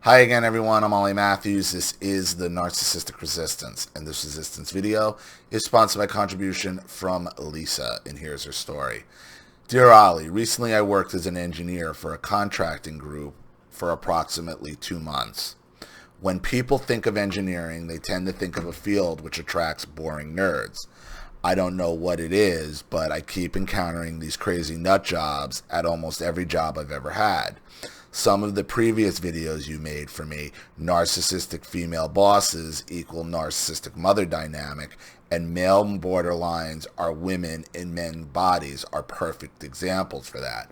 Hi again, everyone. I'm Ollie Matthews. This is the Narcissistic Resistance, and this resistance video is sponsored by contribution from Lisa, and here's her story. Dear Ollie, recently I worked as an engineer for a contracting group for approximately 2 months. When people think of engineering, they tend to think of a field which attracts boring nerds. I don't know what it is, but I keep encountering these crazy nut jobs at almost every job I've ever had. Some of the previous videos you made for me, narcissistic female bosses equal narcissistic mother dynamic, and male borderlines are women in men's bodies are perfect examples for that.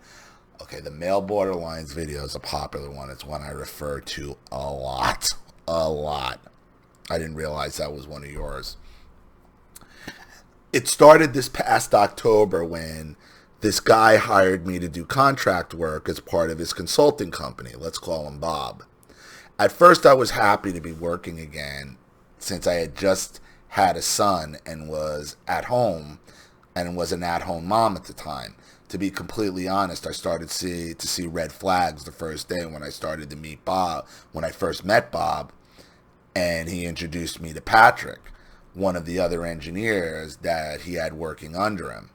Okay, the male borderlines video is a popular one. It's one I refer to a lot. A lot. I didn't realize that was one of yours. It started this past October when this guy hired me to do contract work as part of his consulting company. Let's call him Bob. At first, I was happy to be working again since I had just had a son and was at home and was an at-home mom at the time. To be completely honest, I started to see red flags the first day when I started to meet Bob, when I first met Bob, and he introduced me to Patrick, one of the other engineers that he had working under him.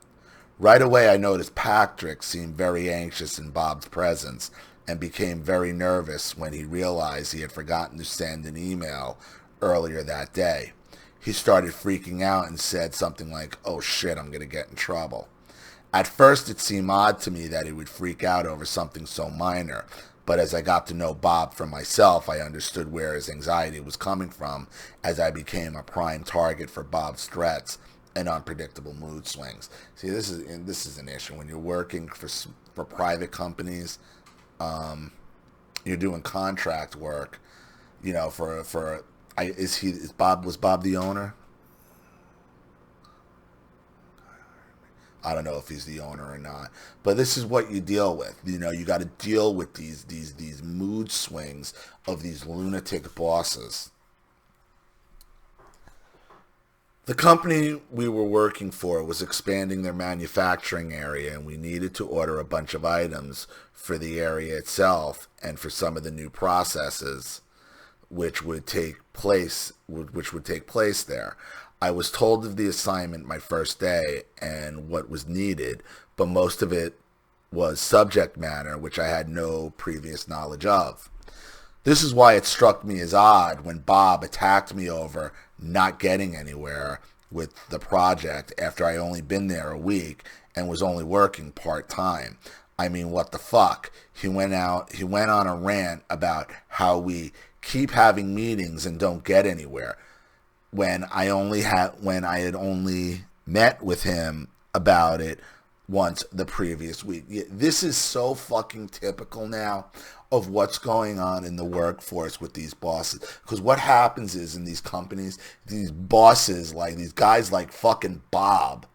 Right away, I noticed Patrick seemed very anxious in Bob's presence and became very nervous when he realized he had forgotten to send an email earlier that day. He started freaking out and said something like, "Oh shit, I'm going to get in trouble." At first, it seemed odd to me that he would freak out over something so minor, but as I got to know Bob for myself, I understood where his anxiety was coming from as I became a prime target for Bob's threats and unpredictable mood swings. See, this is an issue when you're working for private companies. You're doing contract work. You know, was Bob the owner? I don't know if he's the owner or not, but this is what you deal with. You know, you got to deal with these mood swings of these lunatic bosses. The company we were working for was expanding their manufacturing area, and we needed to order a bunch of items for the area itself and for some of the new processes which would take place there. I was told of the assignment my first day and what was needed, but most of it was subject matter which I had no previous knowledge of. This is why it struck me as odd when Bob attacked me over not getting anywhere with the project after I only been there a week and was only working part-time. I mean, what the fuck? He went on a rant about how we keep having meetings and don't get anywhere when I had only met with him about it once the previous week. This is so fucking typical now of what's going on in the workforce with these bosses. Because what happens is in these companies, these bosses, like these guys like fucking Bob,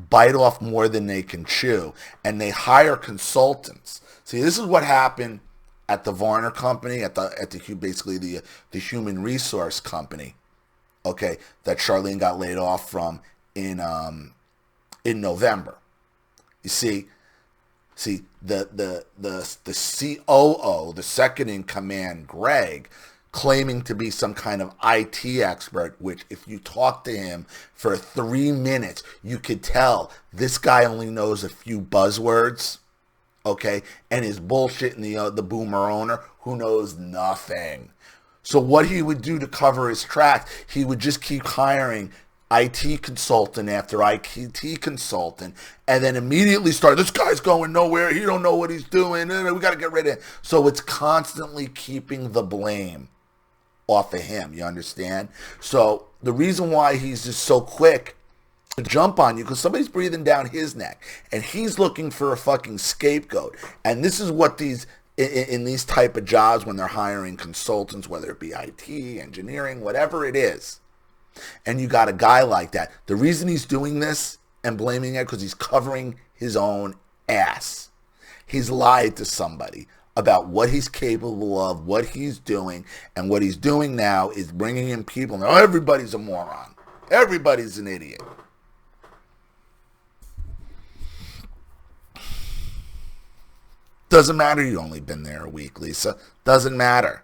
bite off more than they can chew, and they hire consultants. See, this is what happened at the Varner company, basically the human resource company, okay, that Charlene got laid off from in November. You see, the COO, the second in command, Greg, claiming to be some kind of IT expert, which if you talk to him for 3 minutes, you could tell this guy only knows a few buzzwords, okay, and is bullshitting the boomer owner who knows nothing. So what he would do to cover his tracks, he would just keep hiring IT consultant after IT consultant, and then immediately start, this guy's going nowhere, he don't know what he's doing, we got to get rid of him. So it's constantly keeping the blame off of him, you understand? So the reason why he's just so quick to jump on you, because somebody's breathing down his neck, and he's looking for a fucking scapegoat. And this is what in these type of jobs, when they're hiring consultants, whether it be IT, engineering, whatever it is, and you got a guy like that, the reason he's doing this and blaming it because he's covering his own ass. He's lied to somebody about what he's capable of, what he's doing, and what he's doing now is bringing in people. Now everybody's a moron. Everybody's an idiot. Doesn't matter you only been there a week, Lisa. Doesn't matter.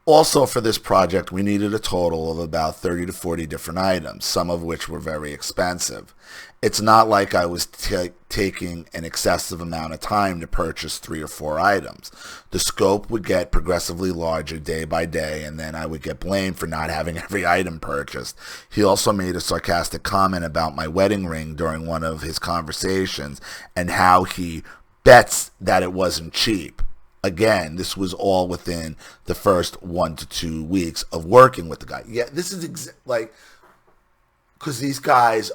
Also, for this project, we needed a total of about 30 to 40 different items, some of which were very expensive. It's not like I was taking an excessive amount of time to purchase 3 or 4 items. The scope would get progressively larger day by day, and then I would get blamed for not having every item purchased. He also made a sarcastic comment about my wedding ring during one of his conversations and how he bets that it wasn't cheap. Again, this was all within the first 1 to 2 weeks of working with the guy. Yeah, this is because these guys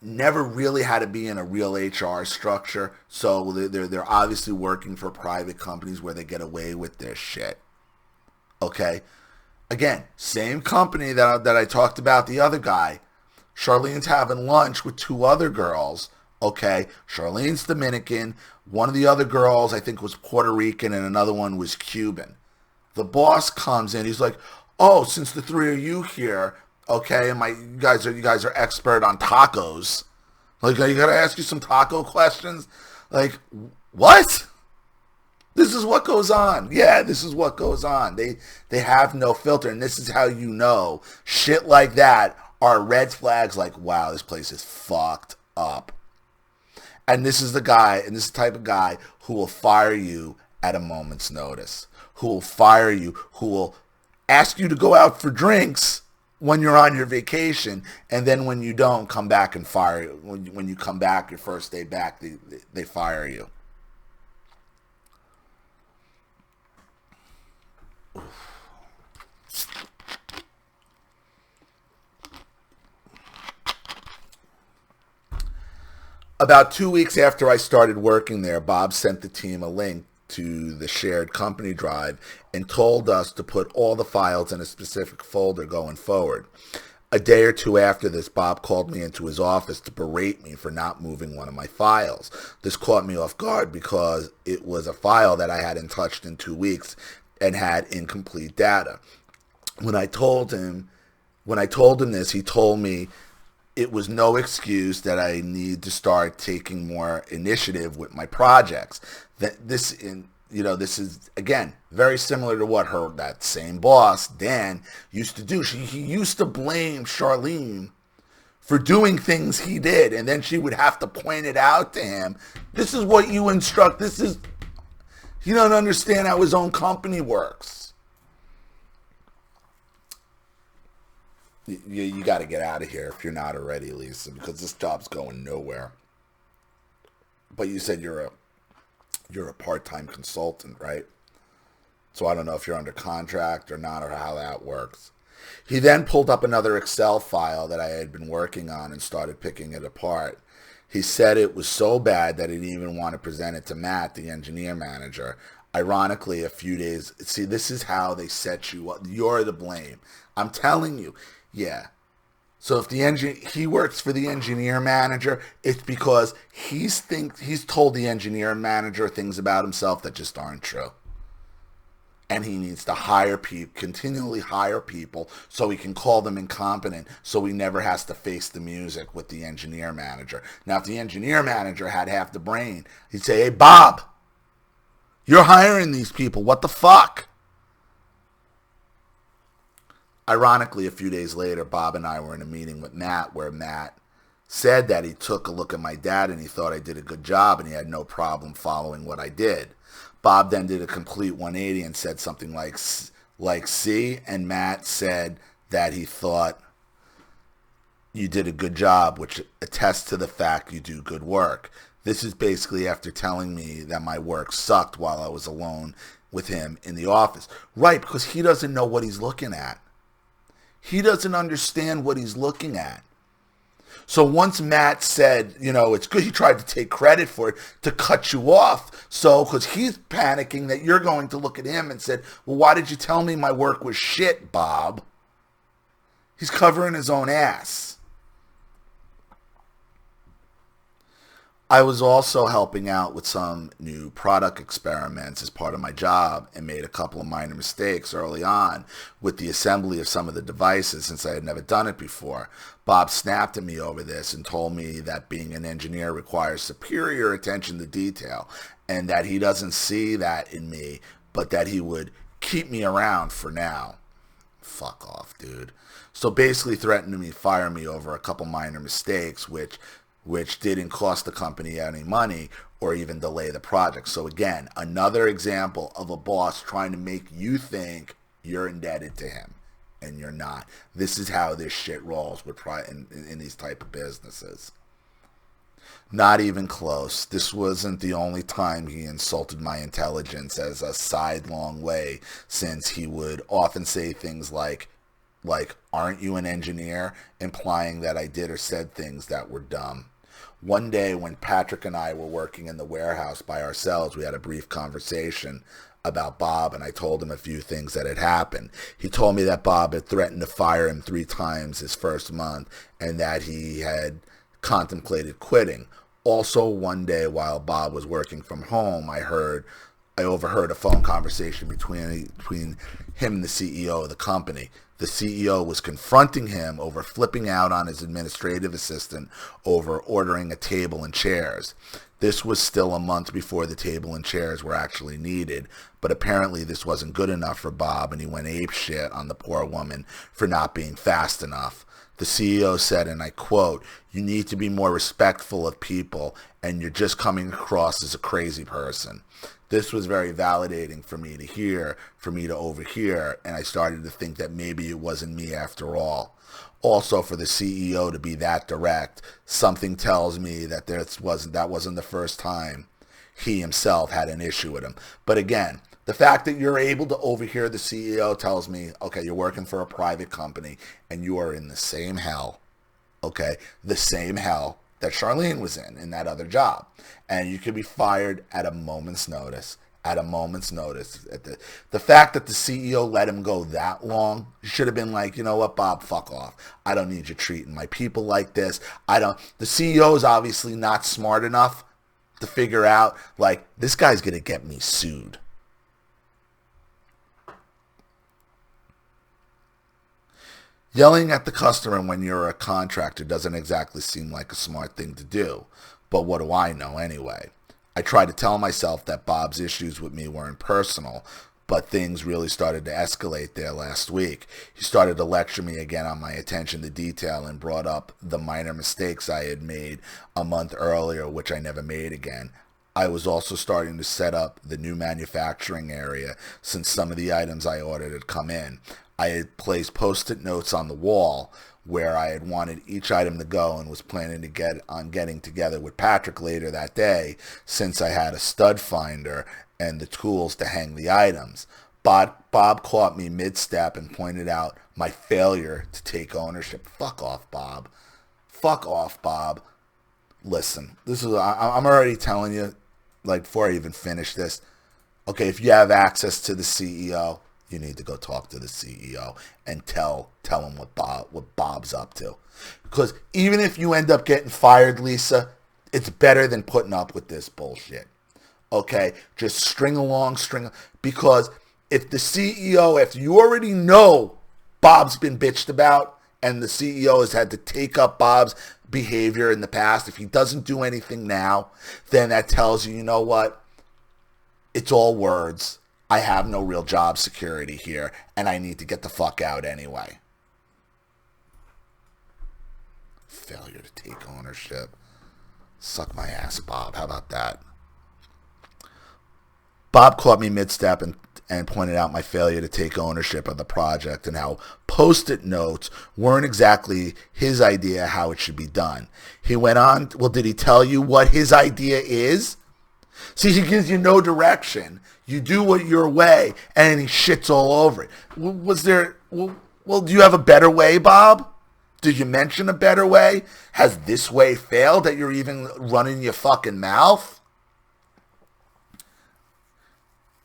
never really had to be in a real HR structure, so they're obviously working for private companies where they get away with their shit. Okay, again, same company that I talked about the other guy. Charlene's having lunch with 2 other girls. Okay, Charlene's Dominican. One of the other girls, I think, was Puerto Rican, and another one was Cuban. The boss comes in. He's like, "Oh, since the 3 of you here, okay, and you guys are expert on tacos. Like, you gotta ask you some taco questions. Like, what? This is what goes on. Yeah, this is what goes on. They have no filter, and this is how you know shit like that are red flags. Like, wow, this place is fucked up." And this is the guy, and this is the type of guy who will fire you at a moment's notice, who will fire you, who will ask you to go out for drinks when you're on your vacation, and then when you don't, come back and fire you. When you come back, your first day back, they fire you. About 2 weeks after I started working there, Bob sent the team a link to the shared company drive and told us to put all the files in a specific folder going forward. A day or 2 after this, Bob called me into his office to berate me for not moving one of my files. This caught me off guard because it was a file that I hadn't touched in 2 weeks and had incomplete data. When I told him this, he told me it was no excuse that I need to start taking more initiative with my projects. This is, again, very similar to what that same boss, Dan, used to do. He used to blame Charlene for doing things he did, and then she would have to point it out to him. This is what you instruct. He don't understand how his own company works. You got to get out of here if you're not already, Lisa, because this job's going nowhere. But you said you're a part-time consultant, right? So I don't know if you're under contract or not, or how that works. He then pulled up another Excel file that I had been working on and started picking it apart. He said it was so bad that he didn't even want to present it to Matt, the engineer manager. Ironically, a few days... See, this is how they set you up. You're to blame. I'm telling you. Yeah. So if he works for the engineer manager, it's because he's told the engineer manager things about himself that just aren't true. And he needs to continually hire people so he can call them incompetent, so he never has to face the music with the engineer manager. Now, if the engineer manager had half the brain, he'd say, "Hey, Bob, you're hiring these people. What the fuck?" Ironically, a few days later, Bob and I were in a meeting with Matt where Matt said that he took a look at my dad and he thought I did a good job and he had no problem following what I did. Bob then did a complete 180 and said something like "see," and Matt said that he thought you did a good job, which attests to the fact you do good work. This is basically after telling me that my work sucked while I was alone with him in the office. Right, because he doesn't know what he's looking at. He doesn't understand what he's looking at. So once Matt said, it's good, he tried to take credit for it to cut you off. So, because he's panicking that you're going to look at him and said, "Well, why did you tell me my work was shit, Bob?" He's covering his own ass. I was also helping out with some new product experiments as part of my job and made a couple of minor mistakes early on with the assembly of some of the devices since I had never done it before. Bob snapped at me over this and told me that being an engineer requires superior attention to detail and that he doesn't see that in me, but that he would keep me around for now. Fuck off, dude. So basically threatened to fire me over a couple minor mistakes, which didn't cost the company any money or even delay the project. So again, another example of a boss trying to make you think you're indebted to him, and you're not. This is how this shit rolls with in these type of businesses. Not even close. This wasn't the only time he insulted my intelligence as a sidelong way, since he would often say things like, aren't you an engineer? Implying that I did or said things that were dumb. One day when Patrick and I were working in the warehouse by ourselves, we had a brief conversation about Bob, and I told him a few things that had happened. He told me that Bob had threatened to fire him 3 times his first month, and that he had contemplated quitting. Also, one day while Bob was working from home, I overheard a phone conversation between him and the CEO of the company. The CEO was confronting him over flipping out on his administrative assistant over ordering a table and chairs. This was still a month before the table and chairs were actually needed, but apparently this wasn't good enough for Bob, and he went apeshit on the poor woman for not being fast enough. The CEO said, and I quote, "You need to be more respectful of people, and you're just coming across as a crazy person." This was very validating for me to hear, for me to overhear, and I started to think that maybe it wasn't me after all. Also, for the CEO to be that direct, something tells me that that wasn't the first time he himself had an issue with him. But again, the fact that you're able to overhear the CEO tells me, okay, you're working for a private company and you are in the same hell, okay, the same hell that Charlene was in that other job. And you could be fired at a moment's notice. At a moment's notice. The fact that the CEO let him go that long, you should have been like, you know what, Bob, fuck off. I don't need you treating my people like this. The CEO is obviously not smart enough to figure out, like, this guy's going to get me sued. Yelling at the customer when you're a contractor doesn't exactly seem like a smart thing to do. But what do I know anyway? I tried to tell myself that Bob's issues with me weren't personal, but things really started to escalate there last week. He started to lecture me again on my attention to detail and brought up the minor mistakes I had made a month earlier, which I never made again. I was also starting to set up the new manufacturing area since some of the items I ordered had come in. I had placed post-it notes on the wall where I had wanted each item to go and was planning to getting together with Patrick later that day, since I had a stud finder and the tools to hang the items. Bob caught me mid-step and pointed out my failure to take ownership. Fuck off, Bob. Fuck off, Bob. Listen, I'm already telling you, like, before I even finish this, okay, if you have access to the CEO, you need to go talk to the CEO and tell him what Bob's up to. Because even if you end up getting fired, Lisa, it's better than putting up with this bullshit. Okay? Just string along. Because if the CEO, if you already know Bob's been bitched about and the CEO has had to take up Bob's behavior in the past, if he doesn't do anything now, then that tells you, you know what? It's all words. I have no real job security here, and I need to get the fuck out anyway. Failure to take ownership. Suck my ass, Bob. How about that? Bob caught me mid-step and pointed out my failure to take ownership of the project and how post-it notes weren't exactly his idea how it should be done. He went on, well, did he tell you what his idea is? See, he gives you no direction. You do it your way, and he shits all over it. Well, do you have a better way, Bob? Did you mention a better way? Has this way failed that you're even running your fucking mouth?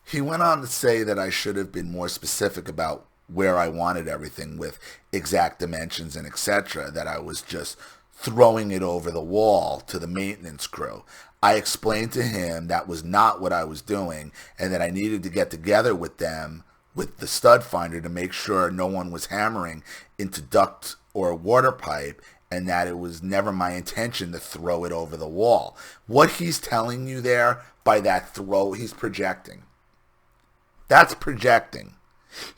He went on to say that I should have been more specific about where I wanted everything with exact dimensions and etc., that I was just throwing it over the wall to the maintenance crew. I explained to him that was not what I was doing and that I needed to get together with them, with the stud finder, to make sure no one was hammering into duct or water pipe, and that it was never my intention to throw it over the wall. What he's telling you there by that throw, he's projecting. That's projecting.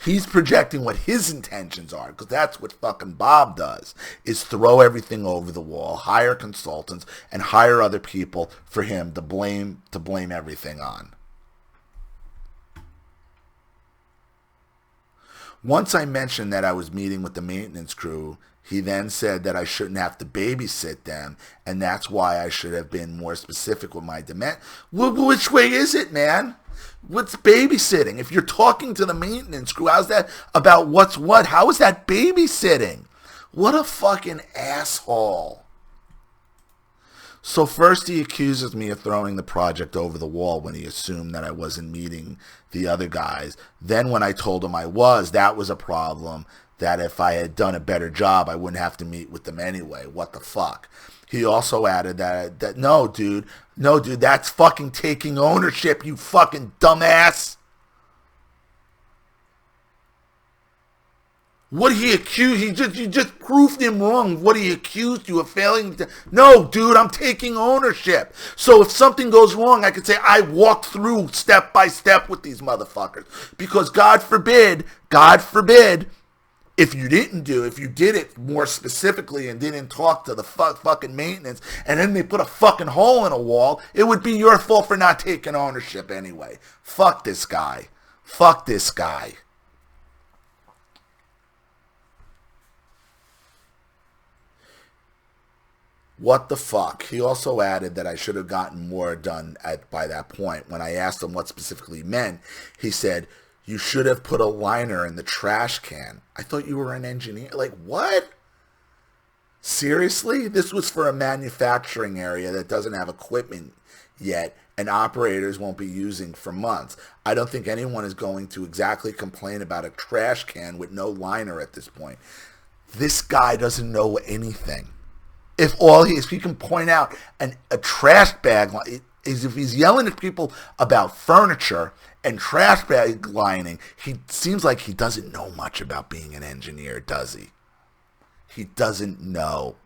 He's projecting what his intentions are, because that's what fucking Bob does, is throw everything over the wall, hire consultants, and hire other people for him to blame everything on. Once I mentioned that I was meeting with the maintenance crew, he then said that I shouldn't have to babysit them, and that's why I should have been more specific with my demand. Which way is it, man? What's babysitting? If you're talking to the maintenance crew, how's that about what's what? How is that babysitting? What a fucking asshole. So first he accuses me of throwing the project over the wall when he assumed that I wasn't meeting the other guys. Then when I told him I was, that was a problem, that if I had done a better job, I wouldn't have to meet with them anyway. What the fuck? He also added that no, dude, that's fucking taking ownership, you fucking dumbass. What he accused, you just proved him wrong. What he accused you of failing to, no, dude, I'm taking ownership. So if something goes wrong, I could say I walked through step by step with these motherfuckers. Because God forbid, if you did it more specifically and didn't talk to the fucking maintenance, and then they put a fucking hole in a wall, it would be your fault for not taking ownership anyway. Fuck this guy. Fuck this guy. What the fuck? He also added that I should have gotten more done by that point. When I asked him what specifically meant, he said, "You should have put a liner in the trash can. I thought you were an engineer." Like, what? Seriously? This was for a manufacturing area that doesn't have equipment yet and operators won't be using for months. I don't think anyone is going to exactly complain about a trash can with no liner at this point. This guy doesn't know anything. If he can point out a trash bag, if he's yelling at people about furniture and trash bag lining, he seems like he doesn't know much about being an engineer, does he? He doesn't know.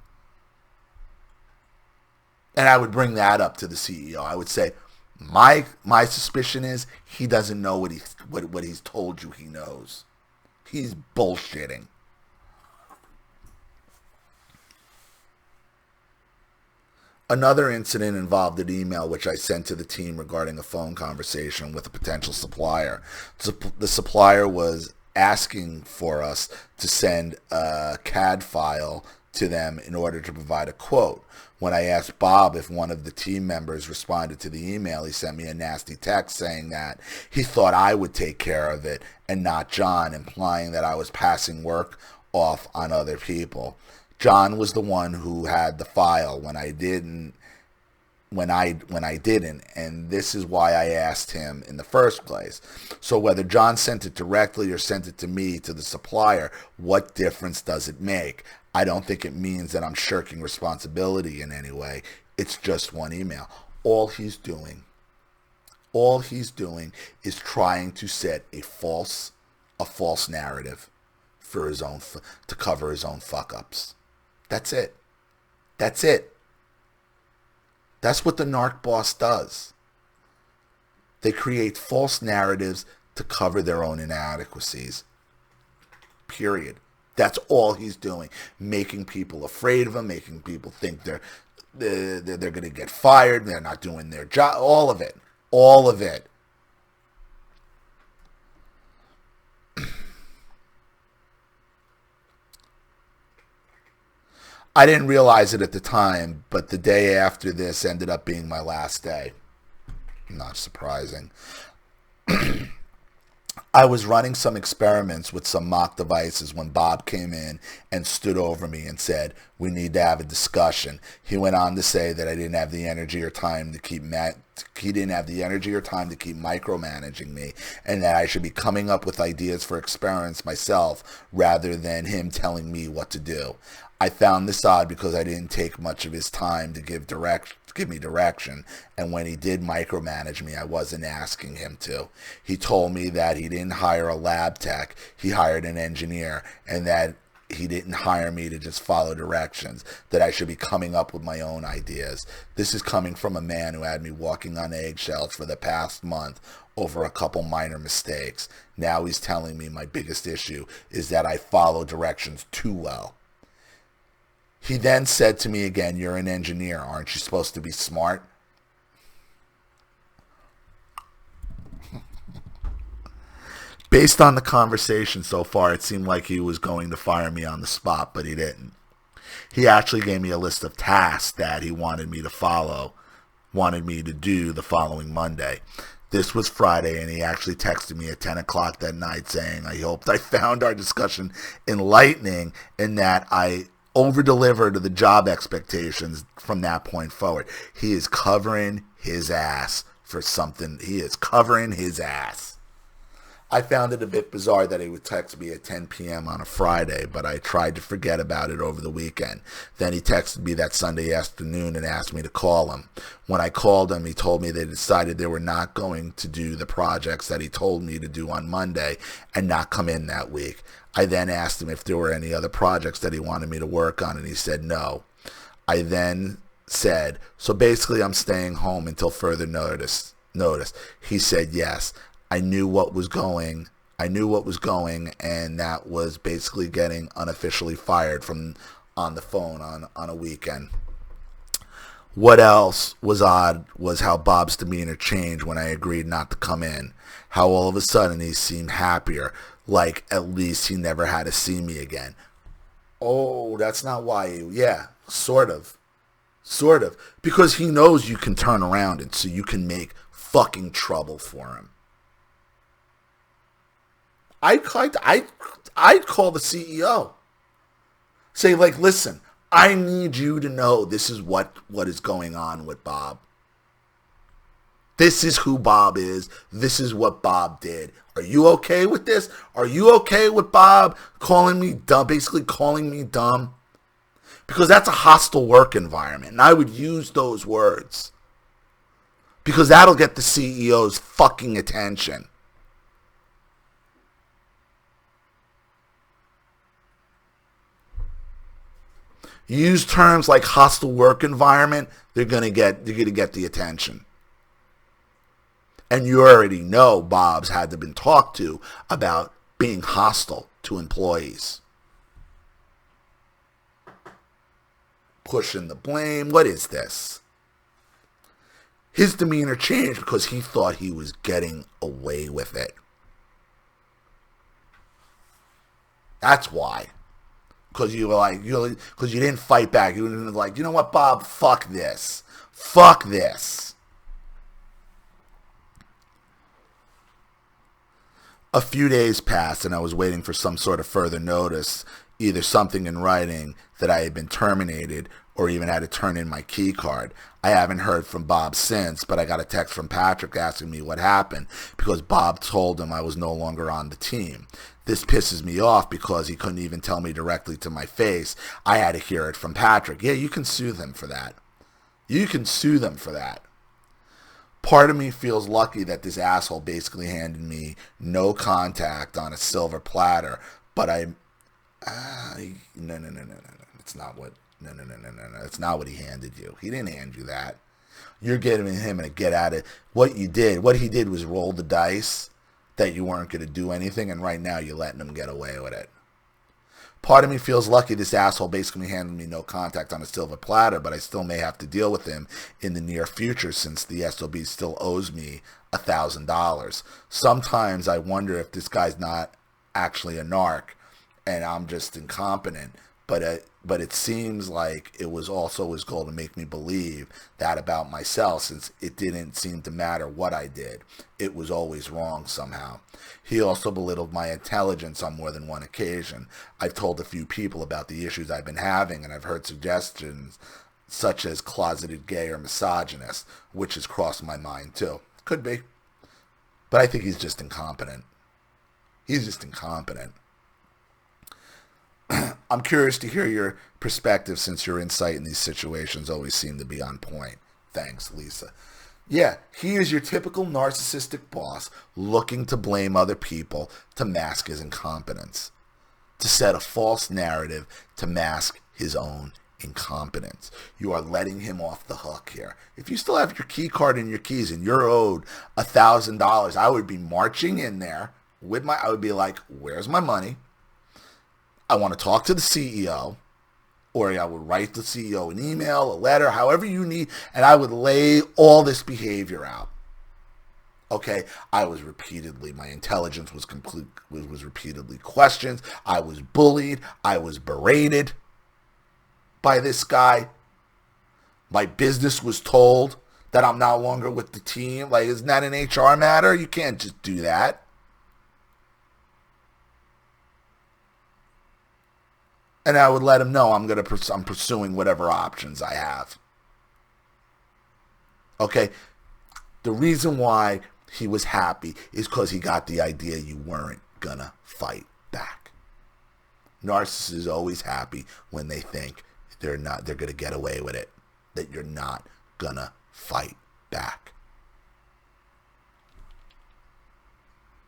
And I would bring that up to the CEO. I would say, my suspicion is he doesn't know what he's told you he knows. He's bullshitting. Another incident involved an email which I sent to the team regarding a phone conversation with a potential supplier. The supplier was asking for us to send a CAD file to them in order to provide a quote. When I asked Bob if one of the team members responded to the email, he sent me a nasty text saying that he thought I would take care of it and not John, implying that I was passing work off on other people. John was the one who had the file when I didn't, and this is why I asked him in the first place. So whether John sent it directly or sent it to me, to the supplier, what difference does it make? I don't think it means that I'm shirking responsibility in any way. It's just one email. All he's doing is trying to set a false narrative for his own, to cover his own fuck-ups. That's it. That's what the narc boss does. They create false narratives to cover their own inadequacies. Period. That's all he's doing. Making people afraid of him, making people think they're going to get fired, they're not doing their job, all of it. All of it. I didn't realize it at the time, but the day after this ended up being my last day. Not surprising. I was running some experiments with some mock devices when Bob came in and stood over me and said, "We need to have a discussion." He went on to say that I didn't have the energy or time to keep micromanaging me, and that I should be coming up with ideas for experiments myself rather than him telling me what to do. I found this odd because I didn't take much of his time to give me direction, and when he did micromanage me, I wasn't asking him to. He told me that he didn't hire a lab tech, he hired an engineer, and that he didn't hire me to just follow directions, that I should be coming up with my own ideas. This is coming from a man who had me walking on eggshells for the past month over a couple minor mistakes. Now he's telling me my biggest issue is that I follow directions too well. He then said to me again, "You're an engineer. Aren't you supposed to be smart?" Based on the conversation so far, it seemed like he was going to fire me on the spot, but he didn't. He actually gave me a list of tasks that he wanted me to follow, wanted me to do the following Monday. This was Friday, and he actually texted me at 10 o'clock that night saying, "I hoped I found our discussion enlightening and that I over-delivered to the job expectations from that point forward." He is covering his ass for something. He is covering his ass. I found it a bit bizarre that he would text me at 10 p.m. on a Friday, but I tried to forget about it over the weekend. Then he texted me that Sunday afternoon and asked me to call him. When I called him, he told me they decided they were not going to do the projects that he told me to do on Monday and not come in that week. I then asked him if there were any other projects that he wanted me to work on, and he said no. I then said, "So basically I'm staying home until further notice." He said yes. I knew what was going, and that was basically getting unofficially fired from on the phone on a weekend. What else was odd was how Bob's demeanor changed when I agreed not to come in. How all of a sudden he seemed happier, like at least he never had to see me again. Oh, that's not why yeah, sort of. Because he knows you can turn around and so you can make fucking trouble for him. I'd call the CEO. Say, like, "Listen, I need you to know this is what is going on with Bob. This is who Bob is. This is what Bob did. Are you okay with this? Are you okay with Bob calling me dumb, basically calling me dumb?" Because that's a hostile work environment, and I would use those words. Because that'll get the CEO's fucking attention. Use terms like hostile work environment, you're gonna get the attention. And you already know Bob's had to been talked to about being hostile to employees. Pushing the blame. What is this? His demeanor changed because he thought he was getting away with it. That's why. Because you were like, because you didn't fight back. You were like, "You know what, Bob? Fuck this. Fuck this." A few days passed, and I was waiting for some sort of further notice, either something in writing that I had been terminated or even had to turn in my key card. I haven't heard from Bob since, but I got a text from Patrick asking me what happened because Bob told him I was no longer on the team. This pisses me off because he couldn't even tell me directly to my face. I had to hear it from Patrick. Yeah, you can sue them for that. You can sue them for that. Part of me feels lucky that this asshole basically handed me no contact on a silver platter, but no. It's not what, no. It's not what he handed you. He didn't hand you that. You're giving him a get at it. What he did was roll the dice that you weren't going to do anything, and right now you're letting him get away with it. Part of me feels lucky this asshole basically handed me no contact on a silver platter, but I still may have to deal with him in the near future since the SOB still owes me $1,000. Sometimes I wonder if this guy's not actually a narc and I'm just incompetent, but it seems like it was also his goal to make me believe that about myself, since it didn't seem to matter what I did. It was always wrong somehow. He also belittled my intelligence on more than one occasion. I've told a few people about the issues I've been having, and I've heard suggestions such as closeted gay or misogynist, which has crossed my mind too. Could be. But I think he's just incompetent. He's just incompetent. I'm curious to hear your perspective since your insight in these situations always seem to be on point. Thanks, Lisa. Yeah, he is your typical narcissistic boss looking to blame other people to mask his incompetence. to set a false narrative to mask his own incompetence. You are letting him off the hook here. If you still have your key card and your keys and you're owed $1,000, I would be marching in there I would be like, where's my money? I want to talk to the CEO, or I would write the CEO an email, a letter, however you need, and I would lay all this behavior out. Okay, my intelligence was repeatedly questioned. I was bullied. I was berated by this guy. My business was told that I'm no longer with the team. Like, isn't that an HR matter? You can't just do that. And I would let him know I'm pursuing whatever options I have. Okay, the reason why he was happy is because he got the idea you weren't gonna fight back. Narcissists is always happy when they think they're gonna get away with it, that you're not gonna fight back.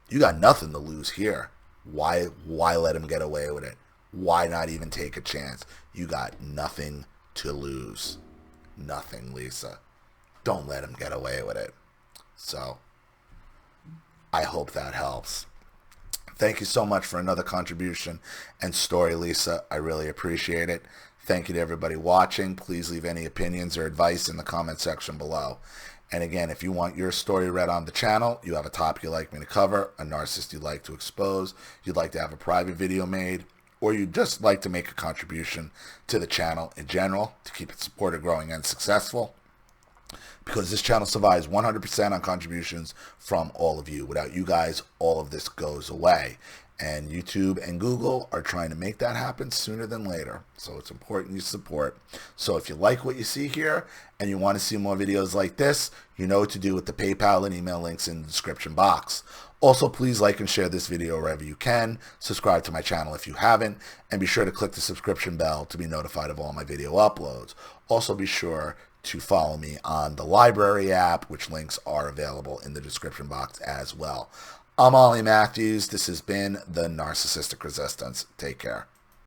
You got nothing to lose here. Why let him get away with it? Why not even take a chance? You got nothing to lose. Nothing, Lisa. Don't let him get away with it. So, I hope that helps. Thank you so much for another contribution and story, Lisa. I really appreciate it. Thank you to everybody watching. Please leave any opinions or advice in the comment section below. And again, if you want your story read on the channel, you have a topic you'd like me to cover, a narcissist you'd like to expose, you'd like to have a private video made, or you'd just like to make a contribution to the channel in general to keep it supported, growing, and successful, because this channel survives 100% on contributions from all of you. Without you guys, all of this goes away. And YouTube and Google are trying to make that happen sooner than later. So it's important you support. So if you like what you see here and you want to see more videos like this, you know what to do with the PayPal and email links in the description box. Also, please like and share this video wherever you can. Subscribe to my channel if you haven't. And be sure to click the subscription bell to be notified of all my video uploads. Also, be sure to follow me on the library app, which links are available in the description box as well. I'm Ollie Matthews. This has been the Narcissistic Resistance. Take care.